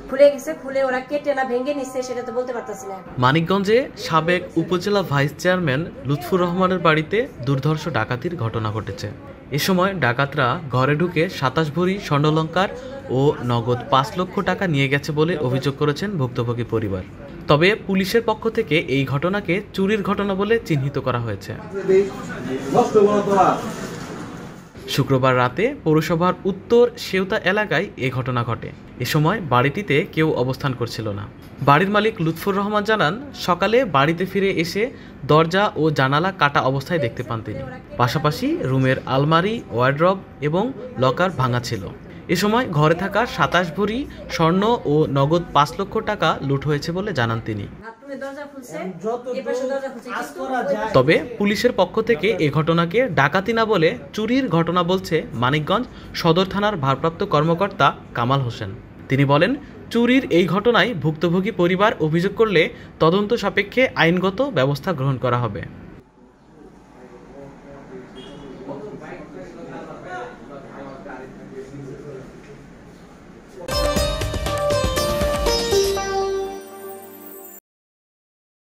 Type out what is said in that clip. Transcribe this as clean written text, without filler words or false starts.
খুলে গেছে, খুলে ওরা কেটে না ভেঙে নিচ্ছে সেটা তো বলতে পারতাছি না। মানিকগঞ্জে সাবেক উপজেলা ভাইস চেয়ারম্যান লুৎফুর রহমানের বাড়িতে দুর্ধর্ষ ডাকাতির ঘটনা ঘটেছে। এ সময় ডাকাতরা ঘরে ঢুকে ২৭ ভরি স্বর্ণালংকার ও নগদ ৫ লক্ষ টাকা নিয়ে গেছে বলে অভিযোগ করেছেন ভুক্তভোগী পরিবার। তবে পুলিশের পক্ষ থেকে এই ঘটনাকে চুরির ঘটনা বলে চিহ্নিত করা হয়েছে। শুক্রবার রাতে পৌরসভার উত্তর সেউতা এলাকায় এ ঘটনা ঘটে। এ সময় বাড়িটিতে কেউ অবস্থান করছিল না। বাড়ির মালিক লুৎফুর রহমান জানান, সকালে বাড়িতে ফিরে এসে দরজা ও জানালা কাটা অবস্থায় দেখতে পান তিনি। পাশাপাশি রুমের আলমারি, ওয়ার্ড্রব এবং লকার ভাঙা ছিল। এ সময় ঘরে থাকা ২৭ ভরি স্বর্ণ ও নগদ ৫ লক্ষ টাকা লুট হয়েছে বলে জানান তিনি। তবে পুলিশের পক্ষ থেকে এ ঘটনাকে ডাকাতি না বলে চুরির ঘটনা বলছে মানিকগঞ্জ সদর থানার ভারপ্রাপ্ত কর্মকর্তা কামাল হোসেন। তিনি বলেন, চুরির এই ঘটনায় ভুক্তভোগী পরিবার অভিযোগ করলে তদন্ত সাপেক্ষে আইনগত ব্যবস্থা গ্রহণ করা হবে।